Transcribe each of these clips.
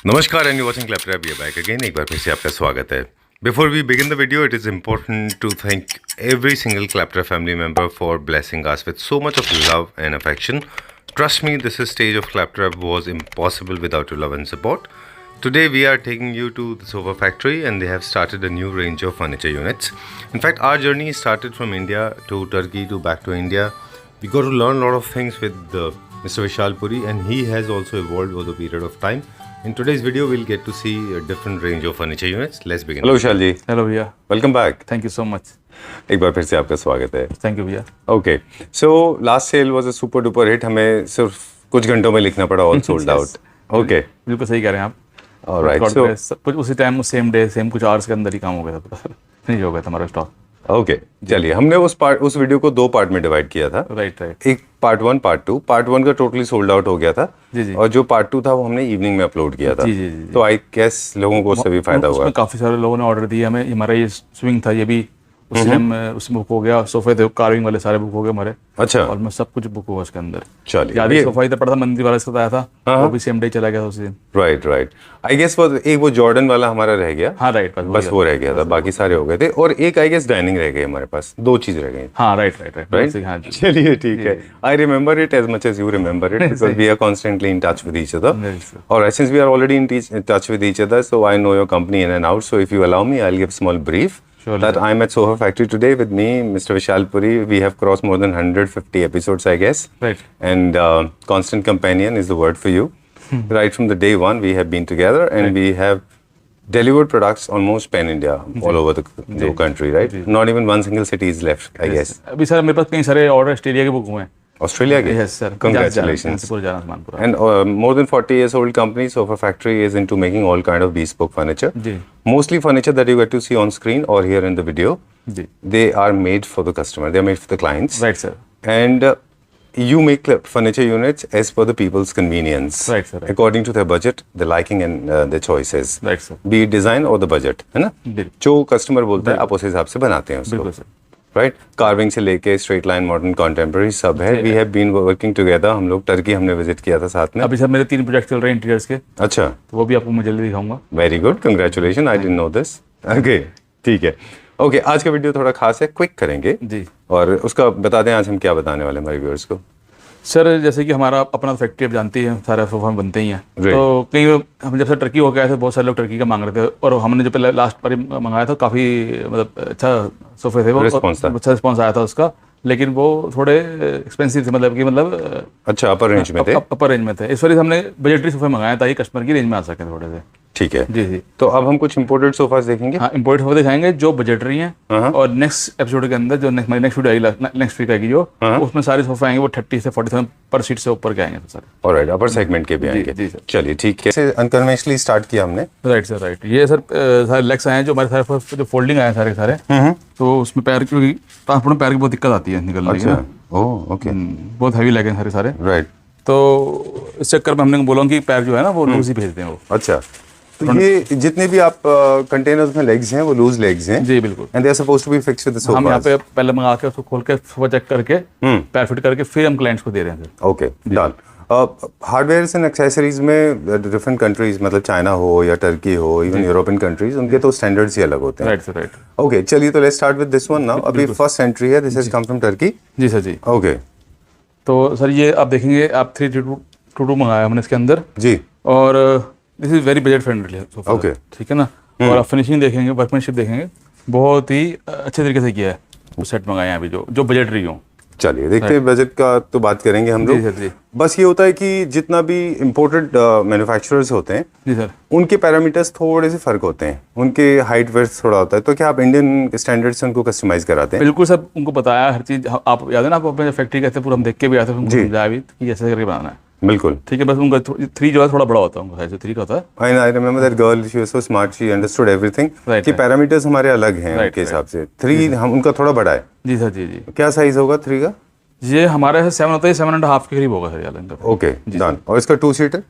नमस्कार and you watching Claptrap we back again. एक बार फिर से आपका स्वागत है। Before we begin the video it is important to thank every single Claptrap family member for blessing us with so much of love and affection. Trust me, this stage of Claptrap was impossible without your love and support. Today we are taking you to the Sofa Factory and they have started a new range of furniture units. In fact, our journey started from India to Turkey to back to India. We got to learn a lot of things with Mr. Vishal Puri, and he has also evolved over the period of time. In today's video, we'll get to see a different range of furniture units. Let's begin. Hello Vishal ji. Hello भैया, welcome back. Thank you so much. एक बार फिर से आपका स्वागत है। Thank you भैया। Okay, so last sale was a super duper hit. हमें सिर्फ कुछ घंटों में लिखना पड़ा, ऑल सोल्ड आउट। ओके, बिल्कुल सही कह रहे हैं आप। ऑलराइट, सो सब कुछ उसी टाइम, सेम डे, सेम कुछ आवर्स के अंदर ही काम हो गया था, फिनिश हो गया था हमारा स्टॉक। ओके, चलिए हमने उस वीडियो को दो पार्ट में डिवाइड किया था। राइट। एक पार्ट 1 पार्ट 2। पार्ट 1 का टोटली सोल्ड आउट हो गया था जी। और जो पार्ट 2 था वो हमने इवनिंग में अपलोड किया था। जी। तो आई गेस लोगों को उससे भी फायदा हुआ। उसमें काफी सारे लोगों ने ऑर्डर दिया हमें। हमारा ये स्विंग था, ये भी उसी टाइम उसमें बुक हो गया। सोफे थे, कार्विंग वाले सारे बुक हो गए हमारे। अच्छा, और मैं सब कुछ बुक हुआ उसके अंदर। चलिए, याद है सोफा इधर पड़ा था, मंदिर वाला इसका आया था, वो भी सेम डे चला गया था उसी दिन। राइट। आई गेस एक वो जॉर्डन वाला हमारा रह गया। हाँ राइट, बस वो रह गया था, बाकी सारे हो गए थे। और एक आई गेस डाइनिंग रह गई हमारे पास। दो चीज रह गई। हाँ राइट। हाँ जी, चलिए ठीक है। I remember it as much as you remember it because we are constantly in touch with each other. और since we are already in touch with each other, so I know your company in and out. So if you allow me, I will give small brief that I'm at Sofa Factory today with me, Mr. Vishal Puri. We have crossed more than 150 episodes, I guess. Right. And constant companion is the word for you. Right from the day one, we have been together and we have delivered products almost pan-India, all over the country, right? Not even one single city is left, I guess. अभी sir मेरे पास कई सारे order Australia के book हुए हैं। Australia के? Yes sir. Congratulations. पूरा। And more than 40 years old company, Sofa Factory is into making all kind of bespoke furniture. Ji. Mostly furniture that you get to see on screen or here in the video, ji. they are made for the customer. They are made for the clients. Right sir. And you make furniture units as per the people's convenience. Right sir. Right. According to their budget, their liking and their choices. Right sir. Be it design or the budget, है ना? जो customer बोलता है आप उस हिसाब से बनाते हैं उसको। बिल्कुल सर। राइट, कार्विंग से लेके स्ट्रेट लाइन, मॉडर्न, कंटेम्पररी सब है। We have been working together. हम लोग टर्की हमने विजिट किया था साथ में। अभी सर मेरे 3 प्रोजेक्ट चल रहे हैं इंटीरियर्स के। अच्छा, तो वो भी आपको मैं जल्दी दिखाऊंगा। Very good, congratulation. I didn't know this. Okay, ठीक है। ओके, आज का वीडियो थोड़ा खास है, क्विक करेंगे जी। और उसका बता दें आज हम क्या बताने वाले हमारे व्यूअर्स को। सर जैसे कि हमारा अपना फैक्ट्री आप जानते हैं, सारे सोफा बनते ही हैं। Right. तो कई हम जब से टर्की हो गया थे, बहुत सारे लोग टर्की का मांग रहे थे और हमने जो पहले लास्ट बार मंगाया था काफ़ी मतलब अच्छा सोफे थे वो। रिस्पॉन्स था। अच्छा रिस्पॉन्स आया था उसका, लेकिन वो थोड़े एक्सपेंसिव थे, मतलब अच्छा, अपर रेंज में थे। अपर रेंज में थे। इस वजह से हमने बजटरी सोफे मंगाया ताकि कस्टमर की रेंज में आ सके थोड़े से। ठीक है जी। तो अब हम कुछ इंपोर्टेड सोफास देखेंगे। हाँ, इंपोर्ट सोफे दिखाएंगे जो बजटरी हैं। और नेक्स्ट एपिसोड के अंदर जो नेक्स्ट वीडियो आएगी, नेक्स्ट वीक आएगी जो, उसमें सारे सोफे आएंगे वो 30 से 40,000 पर सीट से ऊपर के आएंगे सर। ऑलराइट, अपर सेगमेंट के भी आएंगे। जी सर। चलिए ठीक है। अनकन्वेंशनली स्टार्ट किया हमने। Right sir, right. ये सर सारे लेग्स आए हैं जो हमारे सारे जो फोल्डिंग आए हैं सारे। तो उसमें पैर की ट्रांसपोर्ट में पैर की बहुत दिक्कत आती है निकलने की। ओह ओके, बहुत हैवी लेग हैं सारे। राइट। तो इस चक्कर में हमने बोला कि पैर जो है ना वो लूज ही भेज दें वो। अच्छा, तो ये जितने भी आप कंटेनर्स में लेग्स हैं वो लूज लेग्स हैं। जी बिल्कुल। And they are supposed to be fixed with the sofa. हम यहाँ पे पहले मंगा के उसको खोल के सोफा चेक करके पैर फिट करके फिर हम क्लाइंट्स को दे रहे हैं sir. Okay, done. Hardware and accessories में डिफरेंट कंट्रीज, मतलब चाइना हो या टर्की हो, इवन यूरोपियन कंट्रीज, उनके तो स्टैंडर्ड्स ही अलग होते हैं। Right sir, right. ओके, चलिए तो let's start with this one now. अभी फर्स्ट एंट्री है, this has come from Turkey. जी सर जी। ओके, तो सर ये आप देखेंगे, आप 322 मंगाया हमने इसके अंदर जी। और this is very budget friendly sofa. Okay, ठीक है ना। और आप फिनिशिंग देखेंगे, वर्कमैनशिप देखेंगे, बहुत ही अच्छे तरीके से किया है। वो सेट मंगाए हैं अभी जो बजटरी हो। चलिए देखते हैं, बजट का तो बात करेंगे हम लोग। जी सर जी। बस ये होता है कि जितना भी इम्पोर्टेड मैन्युफैक्चरर्स होते हैं, जी सर, उनके पैरामीटर्स थोड़े से फर्क होते हैं, उनके हाइट वेट थोड़ा होता है। तो क्या आप इंडियन स्टैंडर्ड से उनको कस्टमाइज कराते हैं? बिल्कुल सर, उनको बताया हर चीज़। आप याद है ना, आप अपने फैक्ट्री कहते पूरा हम देख के भी आते थे, उनको समझाया भी कि ऐसे करके बनाना है। बिल्कुल ठीक है। बस उनका 3 जो है थोड़ा बड़ा होता है, उनका साइज 3 का होता है। I remember that girl, she was so smart, she understood everything। Right, कि right. पैरामीटर्स हमारे अलग हैं Right, उनके हिसाब से। 3 हम उनका थोड़ा बड़ा है। जी सर जी। जी क्या साइज होगा 3 का? ये हमारे 7 होता है, 7.5 के करीब होगा सर यार इनका। Okay, done. और इसका 2 सीटर?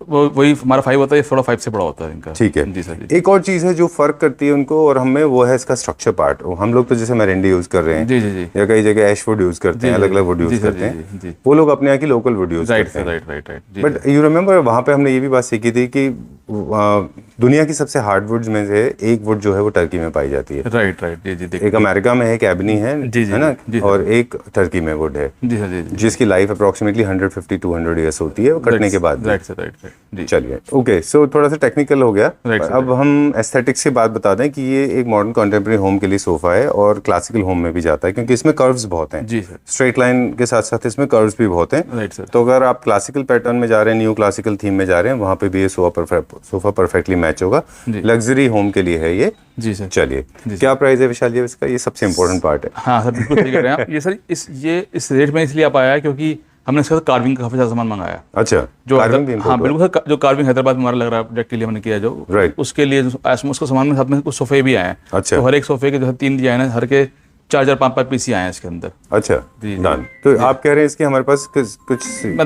वो वही हमारा 5 होता है, थोड़ा 5 से बड़ा होता है इनका। ठीक है जी सर जी। एक और चीज़ है जो फर्क करती है उनको और हमें, वो है इसका स्ट्रक्चर पार्ट। हम लोग तो जैसे मेरेंडी यूज़ कर रहे हैं, जी जी जी, या कई जगह ऐश वुड यूज़ करते हैं, अलग अलग वुड यूज़ करते हैं। वो लोग अपने यहाँ की लोकल वुड यूज़ राइट करते सर, हैं। Right right right. But you remember वहाँ पे हमने ये भी बात सीखी थी कि दुनिया की सबसे हार्ड वुड्स में से एक वुड जो है वो टर्की में पाई जाती है। राइट राइट, जी जी देखिए। एक अमेरिका में है, एक एबनी है, जी, जी, है ना, जी, और एक टर्की में वुड है जी सर, जी जी। जिसकी लाइफ अप्रोक्सीमेटली 150-200 ईयर्स होती है वो कटने के बाद। राइट सर, राइट राइट, जी। चलिए, ओके, सो थोड़ा सा टेक्निकल हो गया। Right, sir, अब हम एस्थेटिक्स की बात बता दें कि ये एक मॉडर्न कंटेम्प्रेरी होम के लिए सोफा है और क्लासिकल होम में भी जाता है क्योंकि इसमें कर्व्स बहुत हैं। जी सर। स्ट्रेट लाइन के साथ साथ इसमें कर्व्स भी बहुत हैं। Right sir. तो अगर आप क्लासिकल पैटर्न में जा रहे हैं, न्यू क्लासिकल थीम में जा रहे हैं, वहाँ पे भी ये सोफा परफेक्टली मैच होगा। जी। लग्जरी होम के लिए है ये। जी सर। चलिए, क्या प्राइस है विशाल जी इसका? ये सबसे इंपॉर्टेंट पार्ट है। हाँ सर, बिल्कुल सही कह रहे हैं आप। ये सर इस रेट में इसलिए आप आया है क्योंकि हमने इसका कार्विंग का काफी सारा सामान मंगाया। अच्छा, जो कार्विंग भी हाँ import हुआ? बिल्कुल सर, जो कार्विंग हैदराबाद में हमारा लग रहा है प्रोजेक्ट के लिए मैंने किया जो, Right. उसके लिए उसका सामान में साथ में कुछ सोफे भी आए हैं। अच्छा। तो हर एक सोफे के जो है 3 डिजाइन है, हर के 4-4 5-5 पीस ही आए हैं इसके अंदर। अच्छा, जी, जी। डन। तो आप कह रहे हैं इसके हमारे पास कुछ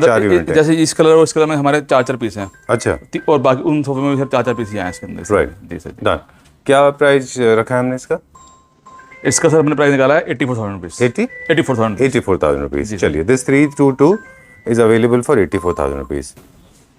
4 यूनिट है। जैसे इस कलर और इस कलर में हमारे 4-4 पीस हैं, अच्छा, और बाकी उन सोफे में भी सर 4-4 पीस ही आए हैं इसके अंदर। राइट, जी सर। डन। क्या प्राइस रखा है हमने इसका? इसका सर हमने प्राइस निकाला है 84,000 रुपीज़। 84,000 84,000 रुपीज। चलिए, this 322 is available for 84,000 rupees.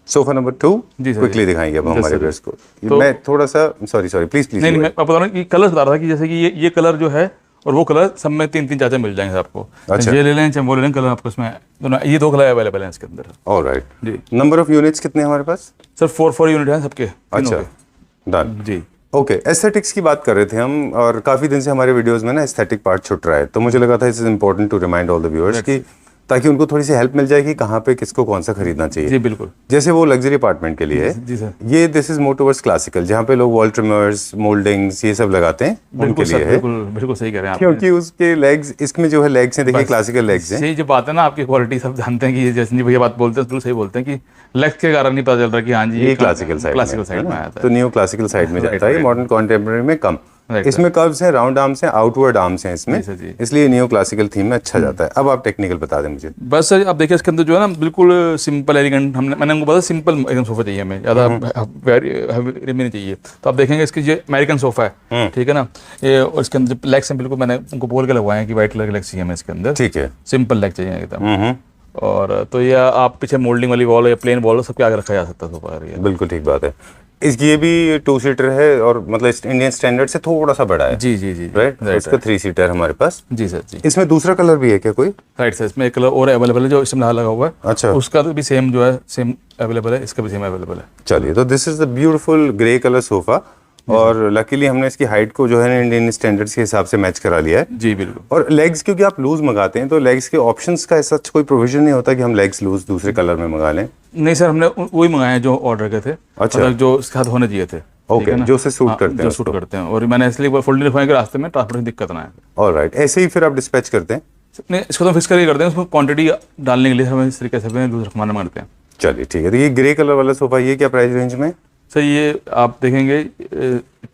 Sofa number 2 जी सर, क्विकली दिखाएंगे अब जी हमारे सर। व्यूअर्स को। तो- मैं थोड़ा सा सॉरी प्लीज नहीं नहीं, मैं बता रहा हूँ कि कलर बता रहा था कि जैसे कि ये कलर जो है और वो कलर सब में 3-3 4-4 मिल जाएंगे आपको। अच्छा। ये ले लें चाहे वो ले लें, कलर आपको इसमें दोनों, ये 2 कलर अवेलेबल हैं इसके अंदर। ऑलराइट। जी। नंबर ऑफ यूनिट्स कितने हैं हमारे पास? सर 4 यूनिट हैं सबके, तीनों अच्छा, के। डन। जी। ओके, एस्थेटिक्स की बात कर रहे थे हम और काफी दिन से हमारे वीडियोस में ना एस्थेटिक पार्ट छुट रहा है, तो मुझे लगा था it is important to remind all the viewers कि ताकि उनको थोड़ी सी हेल्प मिल जाए कि कहाँ पे किसको कौन सा खरीदना चाहिए। जी बिल्कुल। जैसे वो लग्जरी अपार्टमेंट के लिए है। जी सर। ये this is more towards classical, जहाँ पे लोग वॉल ट्रिमर्स, मोल्डिंग्स ये सब लगाते हैं, उनके बिल्कुल लिए सर, है। बिल्कुल बिल्कुल सही कह रहे हैं आप। क्योंकि उसके लेग्स, इसमें जो है लेग्स हैं, देखिए क्लासिकल लेग्स हैं। यही जो बात है ना, आपकी क्वालिटी सब जानते हैं कि ये जैसे भैया बात बोलते हैं बिल्कुल सही बोलते हैं कि लेग्स के कारण नहीं पता चल रहा कि हाँ जी ये क्लासिकल साइड में आया था। तो न्यू क्लासिकल साइड में जाता है, मॉडर्न कॉन्टेम्पररी में कम। Right, इसमें कर्व्स हैं, राउंड आर्म्स हैं, आउटवर्ड आर्म्स हैं इसमें, जी सर, जी। इसलिए न्यू क्लासिकल थीम में अच्छा जाता है। अब आप टेक्निकल बता दें मुझे। बस सर आप देखिए इसके अंदर जो है ना बिल्कुल सिंपल एलिगेंट, मैंने उनको बताया सिंपल एकदम सोफा चाहिए हमें, ज़्यादा हैवी नहीं चाहिए। तो आप देखेंगे इसकी ये अमेरिकन सोफा है, ठीक है ना, ये, और इसके अंदर जो लेग्स हैं बिल्कुल मैंने उनको बोल के लगवाए हैं कि वाइट कलर के लेग्स चाहिए हमें इसके अंदर। ठीक है, सिंपल लेग चाहिए एकदम। और तो ये आप पीछे मोल्डिंग वाली वॉल या प्लेन वॉल सबके आगे रखा जा सकता है सोफा। ये बिल्कुल ठीक बात है। इसकी ये भी 2 सीटर है और मतलब इंडियन स्टैंडर्ड से थोड़ा सा बड़ा है। जी जी जी, राइट, उसका 3 सीटर हमारे पास। जी सर, जी। इसमें दूसरा कलर भी है क्या कोई? राइट सर, इसमें एक कलर और अवेलेबल है जो इसमें लगा हुआ है। अच्छा, उसका भी सेम जो है सेम अवेलेबल है, इसका भी सेम अवेलेबल है। चलिए, तो this is the beautiful grey colour sofa और लकीली हमने इसकी हाइट को जो है ना इंडियन स्टैंडर्ड्स के हिसाब से मैच करा लिया है। जी बिल्कुल। और लेग्स क्योंकि आप लूज मंगाते हैं तो लेग्स के ऑप्शंस का ऐसा कोई प्रोविजन नहीं होता कि हम लेग्स लूज दूसरे कलर में मंगा लें। नहीं सर, हमने वही मंगाए हैं जो ऑर्डर के थे। अच्छा। मतलब जो उसके साथ होने चाहिए थे। ओके, ठीक है ना? जो से सूट हाँ, करते हैं जो सूट करते हैं, और मैंने इसलिए फोल्डिंग रखवाए कि रास्ते में ट्रांसपोर्ट की दिक्कत ना आए। ऑलराइट, ऐसे ही फिर आप डिस्पैच करते हैं? नहीं, इसको तो फिक्स करके करते हैं, उसमें क्वांटिटी डालने के लिए हमें इस तरीके से लूज रखवाना मांगते हैं। चलिए ठीक है। तो ये ग्रे कलर वाला सोफा ये क्या प्राइस रेंज में? सर ये आप देखेंगे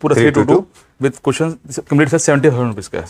पूरा 322 with cushion complete sir 70,000 rupees का है।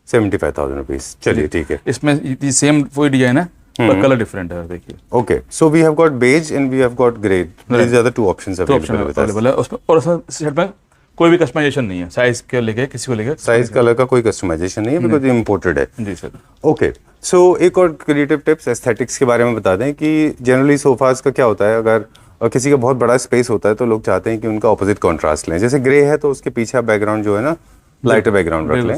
75,000 रुपीज। चलिए ठीक है। इसमें सेम वही डिजाइन है पर कलर डिफरेंट है, देखिए। Okay, so we have got beige and we have got grey, these are the 2 options तो option available with us. Available है उसमें, और उसमें सेट में कोई भी कस्टमाइजेशन नहीं है, साइज के लेके किसी को लेके। साइज कलर का कोई कस्टमाइजेशन नहीं है बिकॉज ये इंपोर्टेड है। जी सर। ओके, सो एक और क्रिएटिव टिप्स एस्थेटिक्स के बारे में बता दें कि जनरली सोफाज का क्या होता है, अगर किसी का बहुत बड़ा स्पेस होता है तो लोग चाहते हैं कि उनका ऑपोजिट कॉन्ट्रास्ट लें। जैसे ग्रे है तो उसके पीछे बैकग्राउंड जो है ना लाइटर बैकग्राउंड रख लें,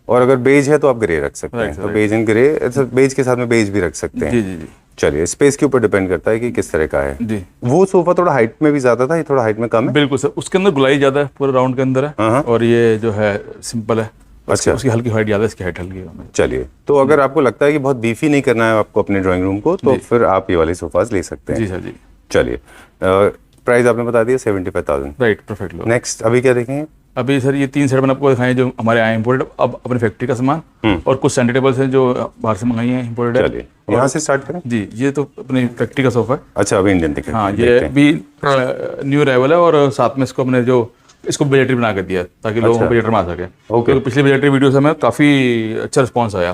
और अगर बेज है तो आप ग्रे रख सकते हैं। तो बेज एंड ग्रे, बेज के साथ में बेज भी रख सकते हैं। जी जी जी। चलिए, स्पेस के ऊपर डिपेंड करता है कि किस तरह का है। जी। वो सोफा थोड़ा हाइट में भी ज्यादा था, ये थोड़ा हाइट में कम है। बिल्कुल सर, उसके अंदर गुलाई ज़्यादा है, पूरे राउंड के अंदर है, और ये जो है सिंपल है। अच्छा, उसकी हल्की हाइट ज़्यादा है, इसकी हाइट हल्की है। चलिए, तो अगर आपको लगता है कि बहुत बीफी नहीं करना है आपको अपने ड्राइंग रूम को, तो फिर आप ये वाले सोफाज ले सकते हैं। जी सर, जी। चलिए, प्राइस आपने बता दिया 75,000। राइट, परफेक्ट लो। नेक्स्ट अभी क्या देखेंगे? अभी सर ये 3 सेट मैंने आपको दिखाए जो हमारे आए इम्पोर्टेड, अब अपने फैक्ट्री का सामान, और कुछ सेंटर टेबल्स हैं जो बाहर से मंगाई हैं इम्पोर्टेड। चलिए, यहाँ से स्टार्ट करें। जी, ये तो अपनी फैक्ट्री का सोफा है। अच्छा, अभी इंडियन दिखे। हाँ, ये भी न्यू अराइवल है, और साथ में इसको हमने जो इसको बजटरी बना कर दिया ताकि लोगों को बजट में आ सके। क्योंकि पिछली बजटरी वीडियो से हमें काफ़ी अच्छा रिस्पॉन्स आया,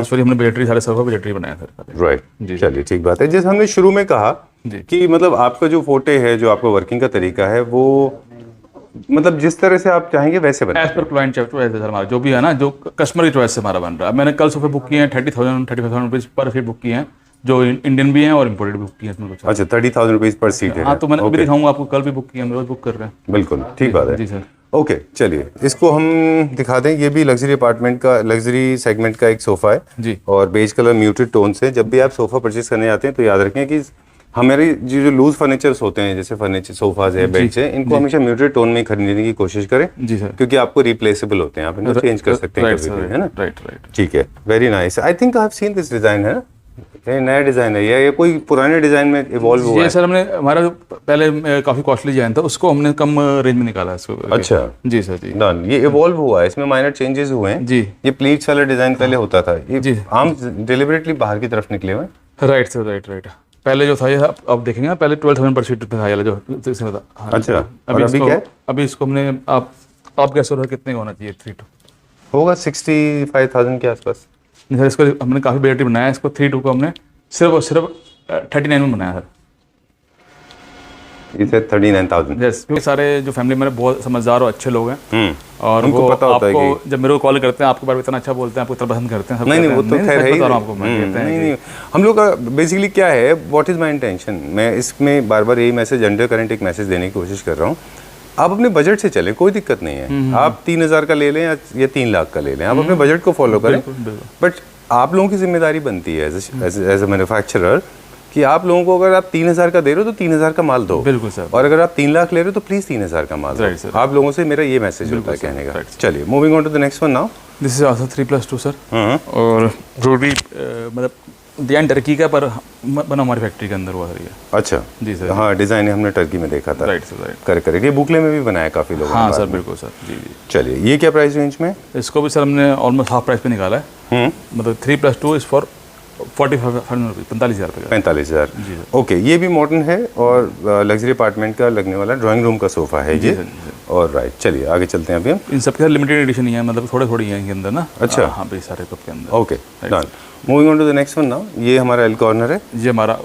इस वजह हमने बजटरी सारे सोफा बजटरी बनाया सर। राइट, चलिए ठीक बात है। जैसे हमने शुरू में कहा कि मतलब आपका जो फोटे है, जो आपका वर्किंग का तरीका है, वो मतलब जिस तरह से आप चाहेंगे वैसे बने। एज पर क्लाइंट चॉइस है सर हमारा, जो भी है ना, जो कस्टमर की चॉइस से हमारा बन रहा है। मैंने कल सोफे बुक किए हैं 30,000 35,000 रुपीज़ पर फीट बुक किए हैं, जो इंडियन भी हैं और इम्पोर्टेड भी बुक की है इसमें कुछ। अच्छा 30,000 रुपीज़ पर सीट है। हाँ तो मैंने अभी दिखाऊंगा आपको, कल भी बुक किया, हम रोज बुक कर रहे हैं। बिल्कुल ठीक बात है। जी सर। ओके चलिए इसको हम दिखा दें। ये भी लग्जरी अपार्टमेंट का, लग्जरी सेगमेंट का एक सोफ़ा है जी। और बेज कलर म्यूटेड टोन से। जब भी आप सोफ़ा परचेज करने आते हैं तो याद रखें कि हमारी जो लूज फर्नीचर्स होते हैं, जैसे फर्नीचर सोफाज है, बेड्स है, इनको हमेशा म्यूटेड टोन में खरीदने की कोशिश करें। जी सर। क्योंकि आपको रिप्लेसेबल होते हैं, आप इनको चेंज कर सकते हैं कभी भी, है ना। Right right. ठीक है, very nice. I think I have seen this design, है ना, ये नया डिज़ाइन है या ये कोई पुराने डिज़ाइन में इवॉल्व हुआ ये है? सर हमने, हमारा जो पहले काफ़ी कॉस्टली डिजाइन था उसको हमने कम रेंज में निकाला है इसको। अच्छा जी सर जी। डन, ये इवॉल्व हुआ है, इसमें माइनर चेंजेस हुए हैं जी। ये प्लीट्स वाला डिज़ाइन पहले होता था, ये जी। आम डिलिबरेटली बाहर की तरफ निकले हुए हैं। Right sir, right right. पहले जो था ये आप देखेंगे ना, पहले 12,000 पर सीट था ये वाला जो इसमें था। हाँ, अच्छा, और अभी इसको, क्या है? अभी इसको हमने, आप क्या सोच रहे हो कितने का होना चाहिए 3-2? होगा 65,000 के आसपास। नहीं सर, इसको हमने काफ़ी बेहतरीन बनाया है। इसको 3-2 को हमने सिर्फ और सिर्फ 39 में बनाया सर। इसे 39,000। यस, क्योंकि सारे जो फैमिली मेरे बहुत समझदार और अच्छे लोग हैं और उनको वो पता होता है आपको जब मेरे को कॉल करते हैं, आपके बारे में इतना अच्छा बोलते हैं, आपको इतना पसंद करते हैं, सब नहीं कहते नहीं, वो हैं, तो खैर है सच ही। बता रहा हूँ आपको, मैं कहते हैं नहीं कि- नहीं, हम लोग का बेसिकली क्या है, व्हाट इज़ माय इंटेंशन, मैं इसमें बार बार यही मैसेज, अंडर करंट एक मैसेज देने की कोशिश कर रहा हूँ। आप अपने बजट से चलें, कोई दिक्कत नहीं है। आप 3,000 का ले लें या 3 लाख का ले लें, आप अपने बजट को फॉलो करें। बट आप लोगों की जिम्मेदारी बनती है एज ए मैन्युफैक्चरर कि आप लोगों को, अगर आप 3,000 का दे रहे हो तो 3,000 का माल दो। बिल्कुल सर। और अगर आप 3 लाख ले रहे हो तो प्लीज़ 3,000 का माल Right, दो। sir. आप लोगों से मेरा ये मैसेज होता है कहने का। चलिए moving on to the next one now. This is also 3+2 sir. और जो भी मतलब डिजाइन टर्की का पर बना हमारी फैक्ट्री के अंदर हुआ सर ये। अच्छा जी सर। हाँ, डिज़ाइन हमने टर्की में देखा था। Right sir, right. करेक्ट, ये बुकले में भी बनाया काफ़ी लोगों ने हाँ बाद सर, में। बिल्कुल सर। जी जी। चलिए ये क्या प्राइस रेंज में? इसको भी सर हमने ऑलमोस्ट हाफ प्राइस पे निकाला है। मतलब 3+2 इज फॉर 45,000 रुपये, 45,000 रुपये का। 45,000। जी सर। ओके, ये भी मॉडर्न है और लग्जरी अपार्टमेंट का लगने वाला ड्राइंग रूम का सोफ़ा है ये। और राइट, चलिए आगे चलते हैं अभी हम। इन सब के लिमिटेड एडिशन ही है, मतलब थोड़े थोड़ी हैं इनके अंदर ना। अच्छा। हाँ भाई, सारे कप के अंदर। Okay done, moving on to the next one now. ये हमारा एल कॉर्नर है, ये हमारा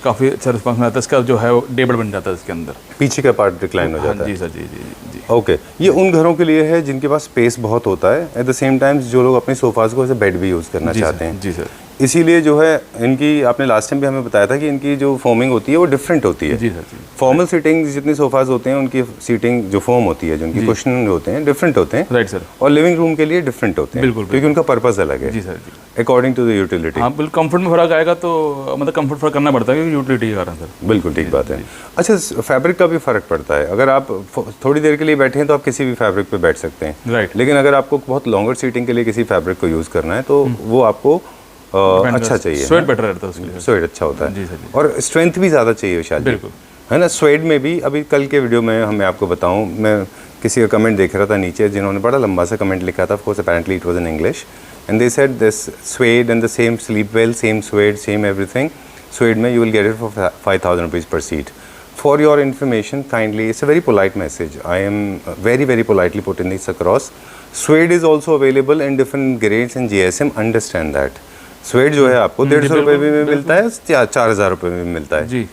काफ़ी अच्छा रिस्पॉन्स मिलता है इसका, जो है वो टेबल बन जाता है इसके अंदर। पीछे का पार्ट डिक्लाइन हो हाँ जाता है। जी सर, जी जी जी। ओके, ये उन घरों के लिए है जिनके पास स्पेस बहुत होता है, एट द सेम टाइम जो लोग अपने सोफाज को एज बेड भी यूज़ करना जी चाहते सर, हैं। जी सर। इसीलिए जो है इनकी, आपने लास्ट टाइम भी हमें बताया था कि इनकी जो फोमिंग होती है वो डिफरेंट होती है। जी सर, जी। फॉर्मल सीटिंग जितने सोफाज होते हैं उनकी सीटिंग जो फोम होती है, जो उनकी कुशन होते हैं, डिफरेंट होते हैं। Right sir. और लिविंग रूम के लिए डिफरेंट होते हैं, बिल्कुल, क्योंकि उनका पर्पस अलग है जी सर, जी। According to the utility. हाँ बिल्कुल, कंफर्ट में फर्क आएगा तो मतलब कंफर्ट फर्क करना पड़ता है क्योंकि यूटिलिटी के कारण सर। बिल्कुल ठीक बात है। अच्छा, फैब्रिक का भी फ़र्क पड़ता है। अगर आप थोड़ी देर के लिए बैठे हैं तो आप किसी भी फैब्रिक पे बैठ सकते हैं। राइट। लेकिन अगर आपको बहुत लॉन्गर सीटिंग के लिए किसी फैब्रिक को यूज़ करना है तो वो आपको अच्छा चाहिए। स्वेट बेटर रहता है उसके लिए। स्वेड अच्छा होता जी है सर, जी। और स्ट्रेंथ भी ज़्यादा चाहिए विशाल जी, बिल्कुल। है ना। स्वेड में भी अभी कल के वीडियो में मैं आपको बताऊं, मैं किसी का कमेंट देख रहा था नीचे, जिन्होंने बड़ा लंबा सा कमेंट लिखा था। Of course apparently it was in English and they said this suede and the same sleep well, same suede, same everything. Suede में you will get it for 5,000 rupees पर seat. For your information, kindly, it's a very polite message. I am very, very politely putting this across. Suede is also available in different grades in GSM. Understand that. Suede जो है आपको 150 रुपये में मिलता है, 4,000 रुपये में मिलता है। जी।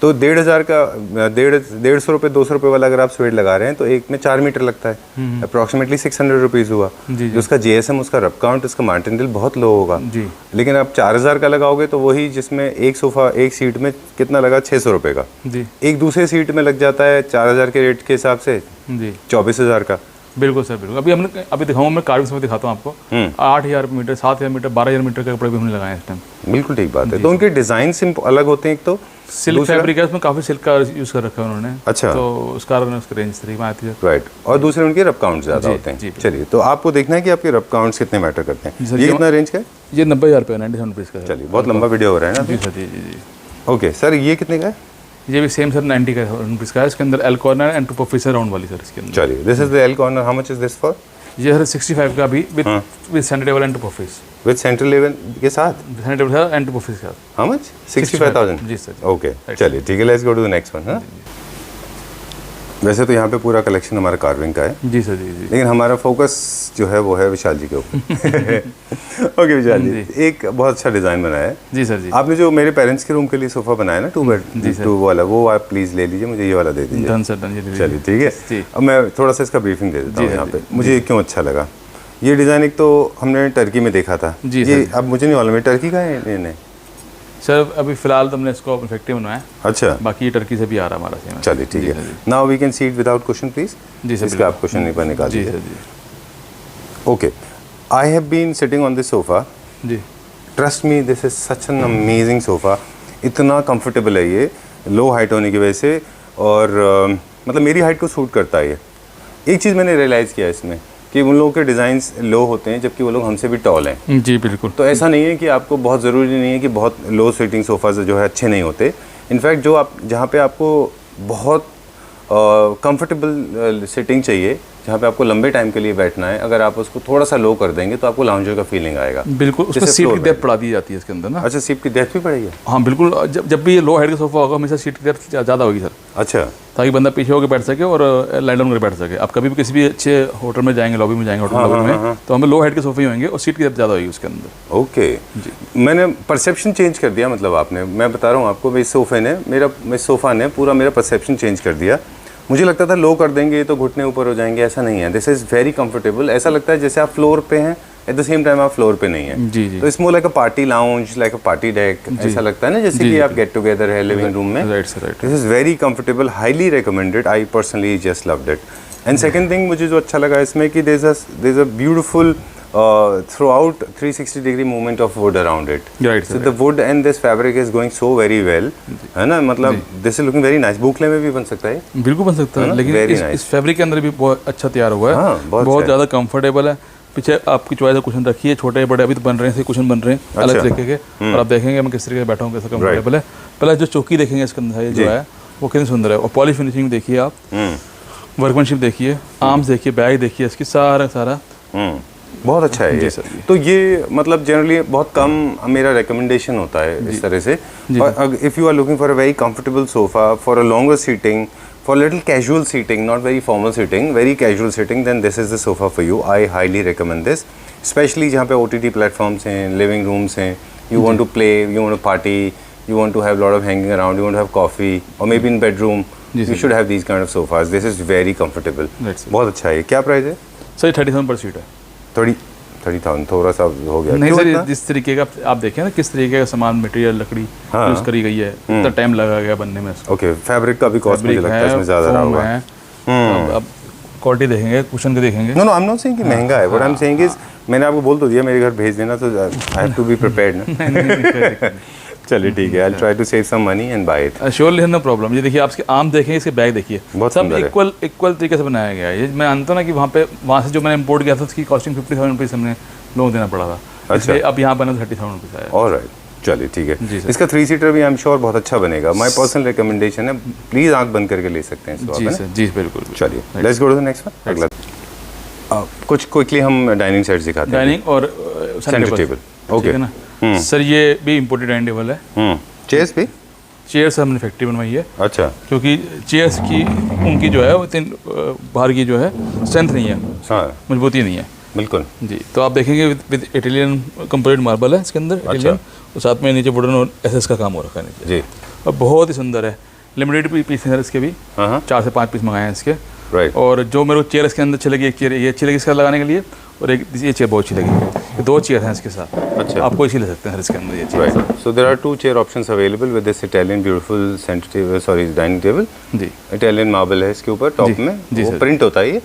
तो 1,500 का 150 रुपये 200 रुपये वाला अगर आप स्वेड लगा रहे हैं तो एक में 4 मीटर लगता है, अप्रॉक्सीमेटली 600 रुपीज़ हुआ। जी। जो उसका GSM, उसका रब काउंट, उसका मार्टिनडेल बहुत लो होगा। जी। लेकिन आप 4,000 का लगाओगे तो वही, जिसमें एक सोफ़ा एक सीट में कितना लगा, 600 रुपये का। जी। एक दूसरे सीट में लग जाता है 4,000 के रेट के हिसाब से जी। 24,000 का। बिल्कुल सर, बिल्कुल। अभी दिखाऊंगा मैं कार्विंग में दिखाता हूँ आपको। 8,000 मीटर, 7,000 मीटर, 12,000 मीटर के कपड़े भी हमने लगाए हैं इस टाइम। बिल्कुल ठीक बात है। तो उनके डिज़ाइन अलग होते हैं। एक तो सिल्क फैब्रिक है, उसमें काफ़ी सिल्क का यूज़ कर रखा है उन्होंने। अच्छा। तो उस कारण उसकी रेंज तरीके में आती है। राइट, और दूसरे उनके रब काउंट ज़्यादा होते हैं। जी। चलिए, तो आपको देखना है कि आपके रब काउंट्स कितने मैटर करते हैं। सर, ये कितना रेंज का है? ये 90,000 रुपये, 97 रुपीज़ का है। चलिए, बहुत लंबा वीडियो हो रहा है ना। जी सर, जी जी जी। ओके सर, ये कितने का है? ये भी सेम सर 90 का रुपीज़ का है। इसके अंदर L corner and two puffs round वाली सर इसके अंदर। चलिए, this is the L corner. How much is this for? ये सर 65 का भी with centre table and two puffs. With central level के साथ? Centre table and two puffs के साथ। How much? 65,000। जी सर। ओके, चलिए ठीक है, let's go to the next one. हाँ, वैसे तो यहाँ पे पूरा कलेक्शन हमारा कार्विंग का है। जी सर, जी जी। लेकिन हमारा फोकस जो है वो है विशाल जी के ऊपर। ओके विशाल जी, एक बहुत अच्छा डिज़ाइन बनाया है। जी सर, जी। आपने जो मेरे पेरेंट्स के रूम के लिए सोफ़ा बनाया ना, 2 बेड 2 वाला, वो आप प्लीज़ ले लीजिए, मुझे ये वाला दे दीजिए। Done sir, done. जी चलिए ठीक जी। है। अब मैं थोड़ा सा इसका ब्रीफिंग दे देता हूँ यहाँ पे, मुझे क्यों अच्छा लगा ये डिज़ाइन। एक तो हमने टर्की में देखा था, जी ये अब मुझे नहीं मालूम है टर्की का है नहीं। सर अभी फिलहाल तो हमने इसको अपनी फैक्ट्री बनवाया है, अच्छा, बाकी ये टर्की से भी आ रहा हमारा सेम। चलिए ठीक है। Now we can see it without question please. जी सर, इसका आप क्वेश्चन नहीं पर निकाल जी दीजिए। सर जी okay, I have been sitting on this sofa, जी। Trust me this is such an amazing sofa. इतना कंफर्टेबल है ये, लो हाइट होने की वजह से, और मतलब मेरी हाइट को सूट करता है ये। एक चीज़ मैंने रियलाइज़ किया इसमें कि उन लोगों के डिज़ाइंस लो होते हैं जबकि वो लोग हमसे भी टॉल हैं। जी बिल्कुल। तो ऐसा नहीं है कि आपको बहुत ज़रूरी नहीं है कि बहुत लो सीटिंग सोफ़ाज जो है अच्छे नहीं होते। इनफैक्ट जो आप जहाँ पे आपको बहुत कंफर्टेबल सिटिंग चाहिए, जहाँ पे आपको लंबे टाइम के लिए बैठना है, अगर आप उसको थोड़ा सा लो कर देंगे तो आपको लाउंजर का फीलिंग आएगा। बिल्कुल, उसमें जैसे सीट की floor डेप्थ बढ़ा दी जाती है इसके अंदर ना। अच्छा, सीट की डेप्थ भी पड़ेगी? हाँ बिल्कुल, जब भी ये लो हाइट का सोफा होगा हमेशा सीट की डेप्थ ज़्यादा होगी सर, अच्छा, ताकि बंदा पीछे होकर बैठ सके और लाइन डाउन करके बैठ सके। आप कभी भी किसी भी अच्छे होटल में जाएंगे, लॉबी में जाएंगे, होटल लॉबी में, तो हमें लो हाइट के सोफे ही होंगे और सीट की डेप्थ ज़्यादा होगी उसके अंदर। ओके, मैंने परसेप्शन चेंज कर दिया, मतलब आपने, मैं बता रहा हूँ आपको, इस सोफ़ा ने पूरा मेरा परसेप्शन चेंज कर दिया। मुझे लगता था लो कर देंगे तो घुटने ऊपर हो जाएंगे, ऐसा नहीं है। This is very comfortable. ऐसा लगता है जैसे आप फ्लोर पे हैं, एट द सेम टाइम आप फ्लोर पे नहीं है। जी जी। तो it's more like a party lounge, like a party deck, ऐसा लगता है ना जैसे कि आप गेट टुगेदर है लिविंग रूम में। Right sir, right. This is very comfortable, highly recommended. I personally just loved it. And second thing मुझे जो अच्छा लगा इसमें कि there is a beautiful throughout 360-degree movement of wood around it. Right, So sir. the wood and this fabric is going so very well, है ना, मतलब this is looking very nice. बूकले में भी बन सकता है, बिल्कुल बन सकता है, लेकिन Very इस nice. फैब्रिक के अंदर भी बहुत अच्छा तैयार हुआ है। हाँ, बहुत बहुत अच्छा ज़्यादा कंफर्टेबल है। पीछे आपकी चॉइस है, कुशन रखी है, छोटे बड़े अभी तो बन रहे हैं, कुशन बन रहे हैं अलग तरीके के, और आप देखेंगे मैं किस तरीके से बैठा हूँ, कैसा कंफर्टेबल है। पहले जो चौकी देखेंगे इसके अंदर जो है वो कितनी सुंदर है, और पॉलिश फिनिशिंग देखिए आप, वर्कमैनशिप देखिए, आर्म्स देखिए, बैग देखिए, इसकी सारा बहुत अच्छा है ये। तो ये मतलब जनरली बहुत कम मेरा रिकमेंडेशन होता है इस तरह से। और if you are looking for a very comfortable sofa, for a longer seating, for little casual seating, not very formal seating, very casual seating, then this is the sofa for you. I highly recommend this, specially जहाँ पे OTT platforms हैं, living rooms हैं, you want to play, you want to party, you want to have a lot of hanging around, you want to have coffee, or maybe in bedroom, you should have these kind of sofas. This is very comfortable. बहुत अच्छा है। क्या price है sir? 37 पर seat है। 30,000 थोड़ा सा हो गया। नहीं सर, जिस तरीके का आप देखें ना, किस तरीके का सामान, मटेरियल, लकड़ी यूज करी गई है, इतना टाइम लगा गया बनने में इसको। ओके, फैब्रिक का भी कॉस्ट मुझे लगता है इसमें ज़्यादा रहा होगा। अब क्वालिटी देखेंगे, कुशन के देखेंगे। No, I am not saying कि महंगा है। What I am saying is, मैंने आपको बोल तो दिया मेरे घर भेज देना, तो I have to be prepared ना। चलिए ठीक है, I will try to save some money and buy it. Surely, no problem. ये देखिए, आपके आर्म देखें, इसके बैग देखिए, बहुत सब सुंदर है। इक्वल तरीके से बनाया गया है। ये मैं जानता हूँ ना कि वहाँ से जो मैंने इम्पोर्ट किया था उसकी कॉस्टिंग 50,000 रुपीज़ हमने लोगों को देना पड़ा था। अच्छा। अब यहाँ बना 30,000 रुपीज़ आया। ऑलराइट, चलिए ठीक है। इसका 3 सीटर भी आई एम श्योर बहुत अच्छा बनेगा। माय पर्सनल रिकमेंडेशन है, प्लीज़ आंख बंद करके ले सकते हैं इसको। जी सर, जी बिल्कुल। चलिए, let's go to the next one. अगला कुछ क्विकली हम डाइनिंग सेट दिखाते हैं। डाइनिंग और सेंटर टेबल, ओके ना सर, ये भी इम्पोर्टेड डाइनिंग टेबल है। चेयर्स भी? चेयर्स हमने फैक्ट्री बनवाई है। अच्छा, क्योंकि चेयर्स की उनकी जो है वो बाहर की जो है स्ट्रेंथ नहीं है, हाँ मजबूती नहीं है। बिल्कुल जी, तो आप देखेंगे विद इटालियन कंपोजिट मार्बल है इसके अंदर, इटालियन, और साथ में नीचे वुडन और एसएस का काम हो रखा है नीचे जी, और बहुत ही सुंदर है। लिमिटेड पीस हैं इसके भी, 4 से 5 पीस मंगाए हैं इसके। राइट। और जो मेरे को चेयर इसके अंदर अच्छी लगी, एक चेयर ये अच्छी लगी इसका लगाने के लिए, और एक ये चेयर बहुत अच्छी लगी। ये 2 चेयर हैं इसके साथ। अच्छा, आप कोई सी ले सकते हैं इसके अंदर ये chair. Right. So there are 2 chair options available with this Italian beautiful centre table, sorry dining table. जी, इटालियन मार्बल है इसके ऊपर टॉप में, जी वो सर। प्रिंट होता है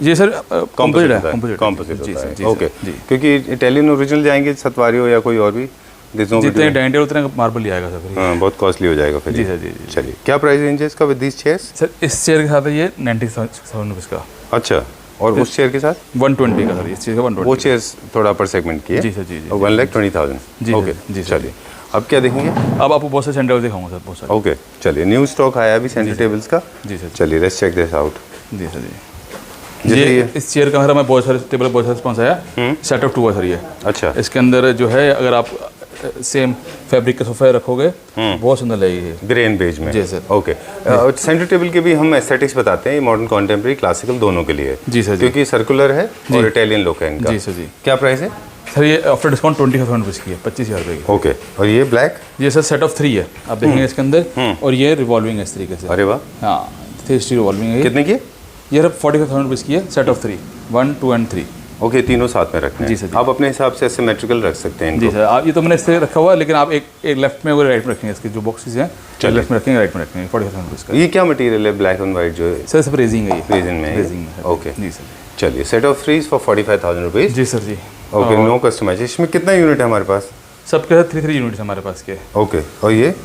जी सर, कंपोजिट है, कंपोजिट जी होता सर, है। जी ओके, जी। क्योंकि इटालियन ओरिजिनल जाएंगे सतवारियो या कोई और भी, जितने डाइनिंग टेबल उतने मार्बल ही आएगा सर। हाँ, बहुत कॉस्टली हो जाएगा फिर। जी सर, जी जी। चलिए, क्या प्राइस रेंज है इसका विद दीस चेयर्स? सर इस चेयर के साथ है ये 97 रुपीज़ का। अच्छा, और उस चेयर के साथ 120 का सर, इस चीज़ का 120। वो चेयर्स थोड़ा अपर सेगमेंट की है। जी सर, जी जी। 1,20,000। जी ओके, जी सर। चलिए अब क्या देखेंगे? अब आपको बहुत सारे सेंटर दिखाऊंगा सर, बहुत सारे। ओके, चलिए, न्यू स्टॉक आया अभी सेंटर टेबल्स का। जी सर, चलिए, लेट्स चेक दिस आउट। जी सर, जी। जैसे ये इस चेयर का मैं बहुत सारे टेबल, बहुत सारे रिस्पॉन्स आया। सेट ऑफ 2 है सर ये। अच्छा, इसके अंदर जो है अगर आप सेम फैब्रिक का सोफा रखोगे बहुत सुंदर लगेगी, ग्रेन बेज में। जी सर। ओके, सेंटर टेबल के भी हम एस्थेटिक्स बताते हैं, मॉडर्न कॉन्टेम्प्रेरी क्लासिकल दोनों के लिए। जी सर, जी। क्योंकि सर्कुलर है और इटालियन लुक है इनका। जी सर, जी। क्या प्राइस है सर? ये आफ्टर डिस्काउंट 25,000 रुपीज़ की है, 25,000 रुपये की। ओके, और ये ब्लैक? ये सर सेट ऑफ 3 है, आप देखेंगे इसके अंदर, और ये रिवॉल्विंग है इस तरीके से। अरे वाह, हाँ, 3 स्टील रिवॉल्विंग है। कितने की? ये 45,000 रुपीज़ की है, सेट ऑफ 3, 1, 2 एंड 3। ओके, तीनों साथ में रखने हैं। जी सर, जी। आप अपने हिसाब से सिमेट्रिकल रख सकते हैं जी इनको। सर, आप ये तो मैंने इससे रखा हुआ है, लेकिन आप एक लेफ्ट में और राइट में रखेंगे। इसके जो बॉक्सेस हैं लेफ्ट में रखेंगे, राइट में रखेंगे। 45,000 रुपीज़ का। ये क्या मटेरियल है ब्लैक एंड वाइट जो है? सर सब रेजिंग है ये। रेजिन में है? रेजिंग में है। ओके, जी सर। चलिए, set of threes for 45,000 rupees. जी सर जी। Okay, no customisation. इसमें कितना यूनिट है हमारे पास? सबके साथ 3 यूनिट्स हमारे पास के। ओके, और ये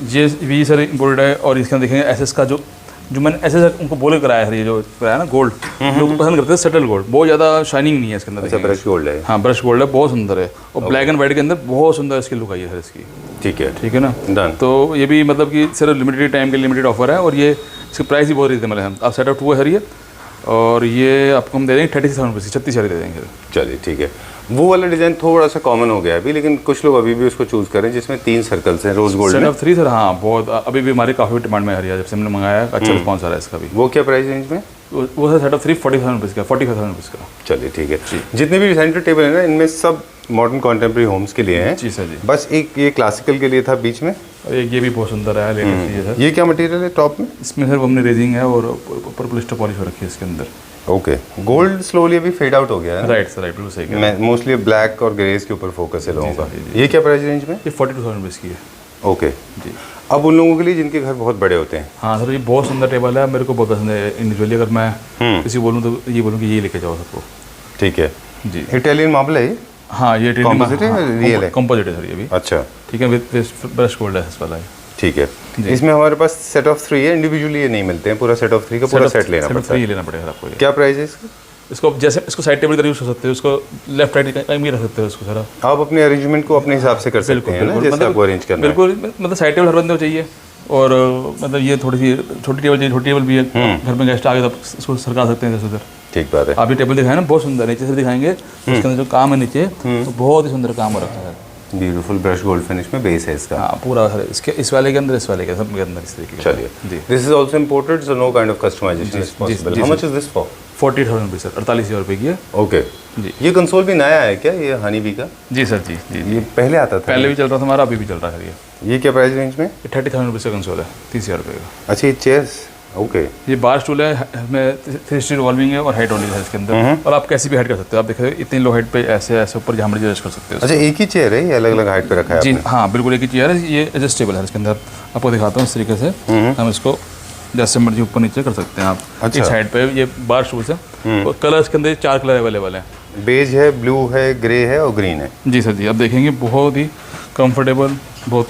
भी सर गोल्ड है, और इसके अंदर देखेंगे एसएस का जो मैंने ऐसे सर उनको बोले कराया है, ये जो कराया ना गोल्ड, लोग पसंद करते हैं सेटल गोल्ड। बहुत ज़्यादा शाइनिंग नहीं है इसके अंदर। अच्छा, ब्रश गोल्ड है। हाँ, ब्रश गोल्ड है, बहुत सुंदर है, और ब्लैक एंड वाइट के अंदर बहुत सुंदर इसकी लुक आई है सर इसकी। ठीक है ना, डन। तो ये भी मतलब कि सिर्फ लिमिटेड टाइम के लिमिटेड ऑफर है, और ये इसकी प्राइस भी बहुत रिजनेबल है। आप सेट ऑफ 2 है सर ये, और ये आपको हम दे देंगे 36,000 रुपये की, 36,000 दे देंगे। चलिए ठीक है। वो वाला डिज़ाइन थोड़ा सा कॉमन हो गया अभी, लेकिन कुछ लोग अभी भी उसको चूज़ करें जिसमें 3 सर्कल्स हैं रोज गोल्ड सेट में। ऑफ 3 सर, हाँ बहुत अभी भी हमारे काफ़ी डिमांड में है। जब से हमने मंगाया अच्छा रिस्पॉन्स आ रहा है इसका भी। वो क्या प्राइस रेंज में? वो सर सेट ऑफ 3 40,000 रुपीज़ का, 45,000 रुपीज़ का। चलिए ठीक है। जितने भी सेंटर टेबल है ना, इनमें सब मॉडर्न कॉन्टेम्प्रेरी होम्स के लिए हैं। जी सर जी। बस एक ये क्लासिकल के लिए था बीच में। और ये भी बहुत सुंदर है, लेटेस्ट चीज़ है सर। ये क्या मटेरियल है टॉप में? इसमें सर हमने रेजिंग है और ऊपर पॉलिस्टर पॉलिश हो रखी है इसके अंदर। ओके, गोल्ड स्लोली अभी फेड आउट हो गया है। राइट सर, राइट, बिल्कुल सही है। मैं मोस्टली ब्लैक और ग्रेज के ऊपर फोकस है लोगों का। जी। ये क्या प्राइस रेंज में? ये 42,000 रुपीज़ की है। ओके जी। अब उन लोगों के लिए जिनके घर बहुत बड़े होते हैं। हाँ सर, ये बहुत सुंदर टेबल है, मेरे को बहुत पसंद है इंडिविजुअली। अगर मैं किसी को बोलूँ तो ये बोलूँ कि ये लेके जाओ सबको। ठीक है जी। इटालियन मार्बल है ये? हाँ, ये Composite है या real है? कंपोजिट है सर ये भी। अच्छा ठीक है, विद ब्रश गोल्ड है इस वाला है। ठीक है। इसमें हमारे पास सेट ऑफ 3 है, इंडिविजुअली ये नहीं मिलते हैं। पूरा सेट ऑफ 3 का पूरा सेट लेना पड़ता है। ये लेना पड़ेगा आपको। क्या प्राइस है इसका? इसको जैसे इसको साइड टेबल का यूज़ कर सकते हो, उसको लेफ्ट राइट कहीं भी रख सकते हो इसको सर। आप अपने अरेंजमेंट को अपने हिसाब से कर सकते हैं ना, जैसे आपको अरेंज करना है। बिल्कुल, मतलब साइड टेबल हर बंदे को चाहिए, और मतलब ये थोड़ी सी छोटी टेबल चाहिए, छोटी टेबल भी है। घर में गेस्ट आ गए तो इसको सरका सकते हैं इधर से उधर। ठीक बात है। आप ये टेबल दिखाए ना, बहुत सुंदर, नीचे से दिखाएंगे उसके अंदर जो काम है नीचे, तो बहुत ही सुंदर काम हो रखा है। ब्यूटीफुल ब्रश गोल्ड फिनिश में बेस है इसका। हाँ पूरा सर, इसके इस वाले के अंदर, इस वाले के सब के अंदर इस तरीके का। चलिए, जी। This is also imported, so no kind of customisation is possible. How much is this for? 48,000 रुपये सर, 48,000 रुपये की है। ओके जी। ये कंसोल भी नया है क्या, ये हनी बी का? जी सर जी जी। ये पहले आता था? पहले भी चल रहा था हमारा, अभी भी चल रहा है ये। क्या प्राइस रेंज में? 30,000 रुपये का कंसोल है, 30,000 रुपये का। अच्छा, ये चेयर्स। ओके, ये बार स्टूल है, इसमें 3 स्टील रिवॉल्विंग है और हाइट रोलिंग है इसके अंदर, और आप कैसी भी हाइट कर सकते हो। आप देखिए इतनी लो हाइट पे ऐसे ऐसे ऊपर जहाँ मर्जी एडजस्ट कर सकते हो। अच्छा, एक ही चेयर है, ये अलग अलग हाइट पे रखा है जी आपने? हाँ, बिल्कुल एक ही चेयर है, ये एडजस्टेबल है इसके अंदर। आपको दिखाता हूँ इस तरीके से, हम इसको जैसे मर्जी ऊपर नीचे कर सकते हैं आप। अच्छा। इस साइड पे ये बार शूज है, और कलर इसके अंदर 4 कलर अवेलेबल हैं। बेज है, ब्लू है, ग्रे है और ग्रीन है। जी सर जी, आप देखेंगे बहुत ही कंफर्टेबल, बहुत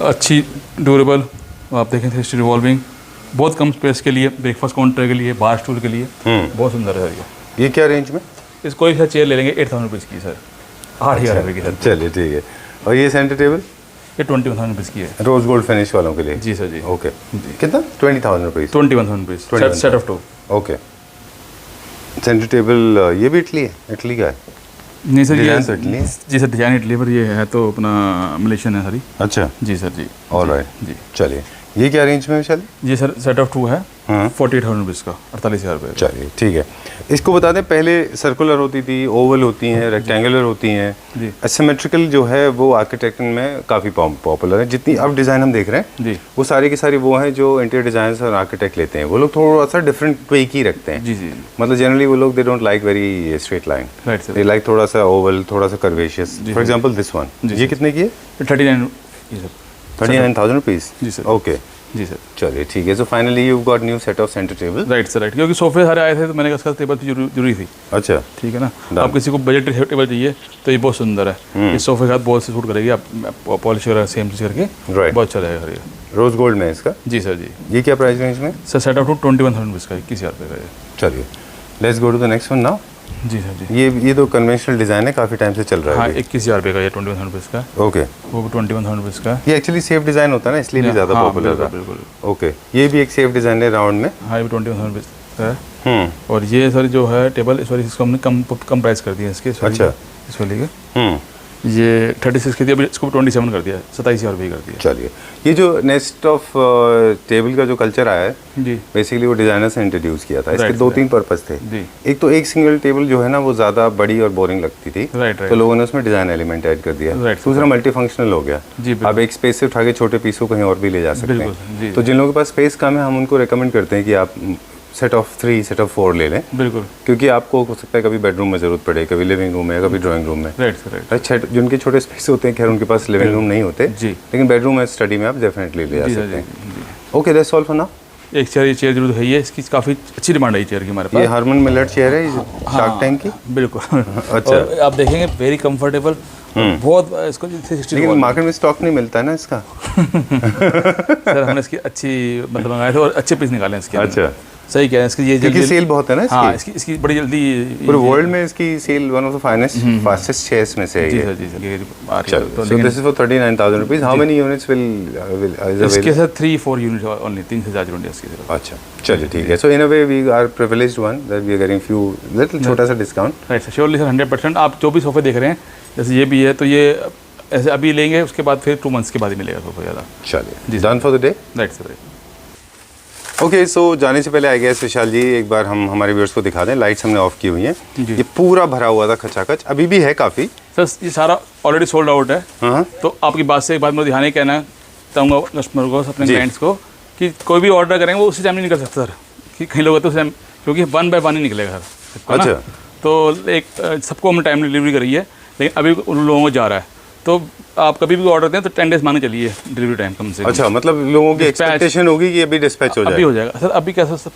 अच्छी ड्यूरेबल। आप देखें 3 स्टील रिवॉल्विंग, बहुत कम स्पेस के लिए, ब्रेकफास्ट काउंटर के लिए, बार स्टूल के लिए बहुत सुंदर है ये। क्या रेंज में? इस कोई सा चेयर ले लेंगे 8,000 रुपीज़ की सर, 8,000 रुपये की सर। चलिए ठीक है। और ये सेंटर टेबल? ये 21,000 रुपीज़ की है। रोज गोल्ड फिनिश वालों के लिए? जी सर जी। ओके, कितना? 20,000 rupees? 21,000 rupees, set of 2। Okay. Centre table ये भी इटली है? इटली का है? नहीं सर, डिजाइन तो इटली है? जी सर, डिजाइन इटली, पर ये है तो अपना मलेशियन है सर। अच्छा जी सर जी। ऑलराइट जी। चलिए, ये क्या रेंज में विशाल? ये सर सेट ऑफ 2 है, हाँ। 48,000 रुपीज़ का, 48,000 रुपये। चलिए ठीक है। इसको बता दें, पहले सर्कुलर होती थी, ओवल होती हैं, रेक्टेंगुलर होती हैं। जी। एसिमेट्रिकल जो है वो आर्किटेक्ट में काफ़ी पॉपुलर है। जितनी अब डिज़ाइन हम देख रहे हैं जी वो सारी की सारी वो हैं जो इंटीरियर डिज़ाइनर्स और आर्किटेक्ट लेते हैं। वो लोग थोड़ा सा डिफरेंट ट्वेक ही रखते हैं। जी जी। मतलब जनरली वो लोग they don't like very straight line, right sir. They like थोड़ा सा ओवल, थोड़ा सा कर्वेशियस। फॉर एग्जांपल दिस वन, ये कितने की है? 39 जी सर। 39,000 रुपीज़? जी सर। ओके जी सर। चलिए ठीक है। So finally you got new set of centre table? Right sir, right, क्योंकि सोफे सारे आए थे तो मैंने कहा इसका टेबल भी जरूरी थी। अच्छा ठीक है ना, आप किसी को बजट टेबल चाहिए तो ये बहुत सुंदर है। इस सोफे के साथ बहुत से सूट करेगी, आप पॉलिश वगैरह सेम चीज़ करके राइट। बहुत अच्छा रहेगा ये। रोज गोल्ड में इसका? जी सर जी। ये क्या प्राइस रेंज में? सर सेट ऑफ 21,000 रुपीज़ का, 21,000 रुपये का ये। चलिए let's go to the next one now. जी सर जी। ये तो कन्वेंशनल डिज़ाइन है, काफ़ी टाइम से चल रहा हाँ, है। 21,000 रुपये का ये, 21,000 रुपीज़ का। ओके, वो भी 21,000 रुपीज़ का। ये एक्चुअली सेफ डिज़ाइन होता है ना, इसलिए भी ज़्यादा हाँ, पॉपुलर बिल्कुल है। बिल्कुल। ओके, ये भी एक सेफ डिज़ाइन है राउंड में। हाँ, ये भी 21,000 रुपीज़ का है। और ये सर जो है टेबल, इस वाली इसको हमने कम प्राइस कर दिया इसके। अच्छा। इस वाली के ये 36 की थी, अभी इसको 27 कर दिया है, 27,000 रुपये कर दिया। चलिए, ये जो नेस्ट ऑफ टेबल का जो कल्चर आया है, जी बेसिकली वो डिज़ाइनर्स ने इंट्रोड्यूस किया था। इसके Right, 2-3 पर्पस थे। जी। एक तो एक सिंगल टेबल जो है ना वो ज़्यादा बड़ी और बोरिंग लगती थी, राइट तो लोगों ने उसमें डिज़ाइन एलिमेंट ऐड कर दिया। Right, दूसरा मल्टी फंक्शनल हो गया। जी, बिल्कुल। आप एक स्पेस से उठा के छोटे पीसों कहीं और भी ले जा सकते बिल्कुल, हैं। जी। तो जिन लोगों के पास स्पेस कम है, हम उनको रिकमेंड करते हैं कि आप सेट ऑफ 3 सेट ऑफ 4 ले लें, बिल्कुल क्योंकि आपको हो सकता है कभी बेडरूम में ज़रूरत पड़े, कभी लिविंग रूम में, कभी ड्राइंग रूम में। Right sir, right. अच्छा, जिनके छोटे स्पेस होते हैं, खैर उनके पास लिविंग रूम नहीं होते जी। लेकिन बेडरूम में स्टडी में आप डेफिनेटली ले जा जी, सकते जी, हैं। Okay, that's all for now. एक चेयर, ये चेयर जरूर है, ये इसकी काफ़ी अच्छी डिमांड है ये चेयर की हमारे ये पास। हारमन मिलर चेयर है शार्क टैंक की। बिल्कुल। अच्छा। और आप देखेंगे वेरी कंफर्टेबल, बहुत इसको 360 लेकिन मार्केट में स्टॉक नहीं मिलता है ना इसका। सर हमने इसकी अच्छी मतलब मंगाए थे और अच्छे पीस निकाले हैं इसके। अच्छा, सही कह रहे हैं, इसकी ये क्योंकि सेल बहुत है ना इसकी। हाँ, इसकी बड़ी जल्दी पूरे वर्ल्ड में इसकी sale one of the fastest shares में से है जी ये। सर, जी सर, ये आ रही है। चलो, तो so this is for 39,000 rupees. How many units will इसके साथ 3-4 यूनिट ओनली, 3 से ज़्यादा यूनिट इसकी तरफ। अच्छा, चलिए ठीक है। So in a way we are privileged one that we are getting few little छोटा सा discount. Right sir, surely sir, 100%। आप जो भी सोफे देख रहे हैं, जैसे ये भी है, तो ये ऐसे अभी लेंगे, उसके बाद फिर 2 मंथ्स के बाद ही मिलेगा सोफा ज़्यादा। चलिए, done for the day. Right sir, right. Okay, so जाने से पहले आई गेस विशाल जी एक बार हम हमारे व्यूअर्स को दिखा दें। लाइट्स हमने ऑफ की हुई हैं, जी। ये पूरा भरा हुआ था खचाखच, अभी भी है काफ़ी। सर ये सारा ऑलरेडी सोल्ड आउट है। हाँ, तो आपकी बात से एक बात मैं ध्यान कहना चाहूँगा कस्टमर को, अपने जी। क्लाइंट्स को, कि कोई भी ऑर्डर करेंगे वो उसी टाइम नहीं निकल सकता सर, कि कहीं लोग तो उस टाइम, क्योंकि 1 बाय 1 ही निकलेगा सर। है ना? अच्छा। तो एक सबको हमने टाइम डिलीवरी करी है, लेकिन अभी उन लोगों को जा रहा है। तो आप कभी भी ऑर्डर दें तो 10 डेज मांगे चलिए डिलीवरी टाइम कम से कम। अच्छा, मतलब लोगों की Dispatch- एक्सपेक्टेशन होगी कि अभी डिस्पैच हो अभी जाए। हो जाएगा सर। अभी कैसे सब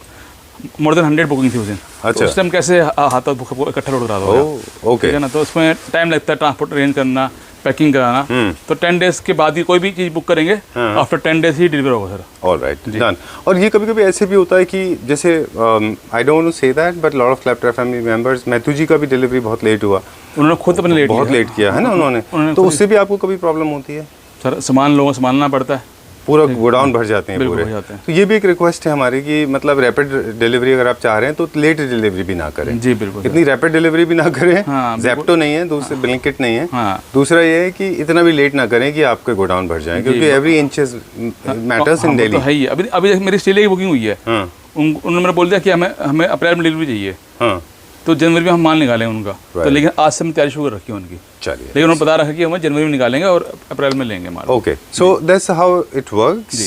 मोर देन 100 बुकिंग थी उस दिन। अच्छा। तो उस टाइम कैसे हाथों इकट्ठा लोड करा दो, ओके, ठीक है ना? तो उसमें टाइम लगता है, ट्रांसपोर्ट अरेंज करना, पैकिंग कराना। तो 10 डेज के बाद ही कोई भी चीज़ बुक करेंगे, आफ्टर 10 डेज ही डिलीवर होगा सर। Alright, done. और ये कभी-कभी ऐसे भी होता है कि जैसे I don't want to say that but lot of Claptrap family members, Matthew ji का भी डिलीवरी बहुत लेट हुआ, उन्होंने खुद अपने लेट बहुत लेट किया है ना उन्होंने, तो खुद- उससे भी आपको कभी प्रॉब्लम होती है? सर सामान लोगों को संभालना पड़ता है, पूरा गोडाउन भर जाते हैं बिल्कुल पूरे। भर जाते हैं। तो ये भी एक रिक्वेस्ट है हमारी कि मतलब रैपिड डिलीवरी अगर आप चाह रहे हैं तो लेट डिलीवरी भी ना करें। जी बिल्कुल सर। इतनी रैपिड डिलीवरी भी ना करें, हाँ, ज़ेप्टो नहीं है, दूसरे ब्लिंकिट नहीं है। हाँ। दूसरा ये है कि इतना भी लेट ना करें कि आपके गोडाउन भर जाए, क्योंकि एवरी इंचेस मैटर्स इन हाँ, वो दिल्ली। तो है ही। अभी मेरी ऑस्ट्रेलिया की बुकिंग हुई है, हाँ, उन्होंने मेरे बोल दिया कि हमें अप्रैल में डिलीवरी चाहिए, हाँ, तो जनवरी में हम माल निकालें उनका। तो Right. लेकिन आज से हम तैयारी शुरू कर रखी है उनकी, चलिए। लेकिन उन्होंने बता रखा कि हमें जनवरी में निकालेंगे और अप्रैल में लेंगे माल। Okay, so that's how it works.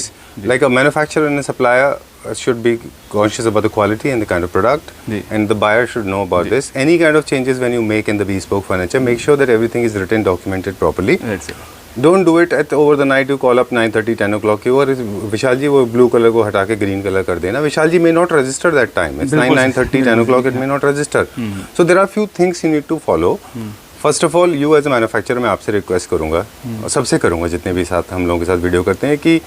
Like a manufacturer and a supplier should be conscious about the quality and the kind of product, ji. and the buyer should know about this. Any kind of changes when you make in the bespoke furniture, make sure that everything is written, documented properly. Right, sir. Don't do it at over the night. You call up 9:30, 10 o'clock. You और विशाल जी वो blue colour को हटा के green colour कर देना. विशाल जी may not register that time. It's 9:30, 10 o'clock. It may not register. So there are few things you need to follow. First of all you as a manufacturer मैं आपसे request करूंगा, और सबसे करूंगा जितने भी साथ हम लोगों के साथ वीडियो करते हैं, कि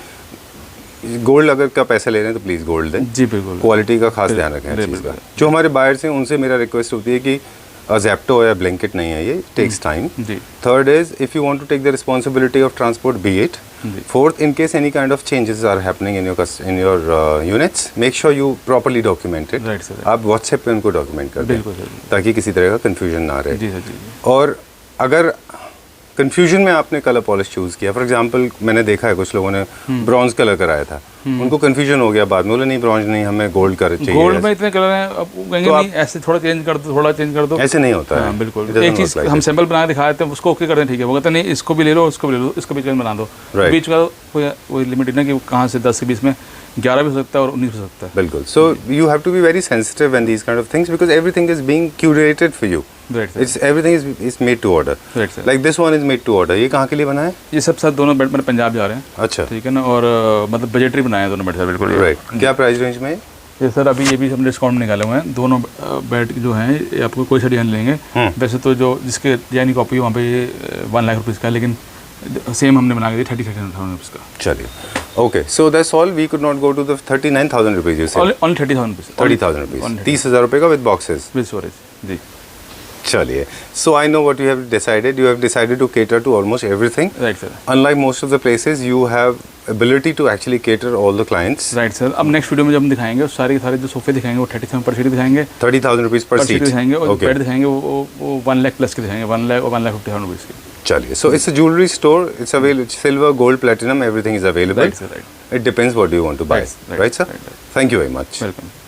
गोल्ड अगर का पैसा ले रहे हैं तो प्लीज़ गोल्ड दें। जी बिल्कुल। क्वालिटी का खास ध्यान रखें इस चीज़ का। जो हमारे बायर्स हैं उनसे मेरा रिक्वेस्ट होती है कि ज़ेप्टो या ब्लिंकिट नहीं है, ये टेक्स टाइम। जी। Third is if you want to take the responsibility of transport, be it. Fourth, in case any kind of changes are happening in your units, make sure you properly document it. Right sir. आप WhatsApp पे उनको document कर दें, बिल्कुल sir. ताकि किसी तरह का कन्फ्यूजन ना रहे। जी सर, जी। और अगर कन्फ्यूजन में आपने कलर पॉलिश चूज़ किया, फॉर एग्जांपल मैंने देखा है कुछ लोगों ने ब्रॉन्ज कलर कराया था, उनको कन्फ्यूजन हो गया, बाद में बोले नहीं ब्रॉन्ज नहीं, हमें गोल्ड कर चाहिए। गोल्ड में इतने कलर हैं, अब वो कहेंगे तो नहीं ऐसे थोड़ा चेंज कर दो, थोड़ा चेंज कर दो। ऐसे नहीं होता है। हाँ बिल्कुल। It doesn't एक चीज़ work like हम that. सैंपल बना के दिखा देते हैं, उसको ओके कर दें, ठीक है। वो कहते हैं नहीं इसको भी ले लो, उसको भी ले लो, इसको भी चेंज बना दो। Right. बीच का कोई लिमिट नहीं कि कहाँ से 10 से 20 में 11 भी हो सकता है और 19 हो सकता है। बिल्कुल। So you have to be very sensitive when these kind of things, because everything is being curated for you. Right sir. It's everything is made to order. Right sir. Like this one is made to order. ये कहाँ के लिए बना है? ये सब sir दोनों bed मेरे पंजाब जा रहे हैं, अच्छा, ठीक है ना। और मतलब बजटरी बनाए हैं दोनों बेड सर, बिल्कुल। राइट। क्या प्राइस रेंज में? ये सर अभी ये भी हमने डिस्काउंट निकाले हुए हैं। दोनों बेड जो हैं ये आपको कोई सा डिजाइन लेंगे, वैसे तो जो जिसके डिजाइन की कॉपी वहाँ पे ये 1 लाख रुपीज़ का है, लेकिन सेम हमने बना के दिया 30,000 रुपीज़ का। चलिए, okay. So that's all. We could not go to the 39,000 rupees you said. Only 30,000 rupees. 30,000 rupees, 30,000 रुपये का विद बॉक्सेस। With storage. जी। चलिए, so I know what you have decided. You have decided to cater to almost everything. Right sir. Unlike most of the places, you have ability to actually cater all the clients. Right sir. अब next video में जब हम दिखाएंगे सारे के सारे जो सोफे दिखाएंगे वो 30,000 पर सीट दिखाएंगे, 30,000 रुपीज़ पर पर सीट सीट दिखाएंगे, और Okay. बेड दिखाएंगे वो 1 लाख प्लस के दिखाएंगे, 1 लाख और 1,50,000 रुपीज़ के। चलिए, so it's a jewelry store. It's available, silver, gold, platinum, everything is available. Right sir, right. It depends what you want to buy. Right, Right, sir? right. Thank you very much. Welcome.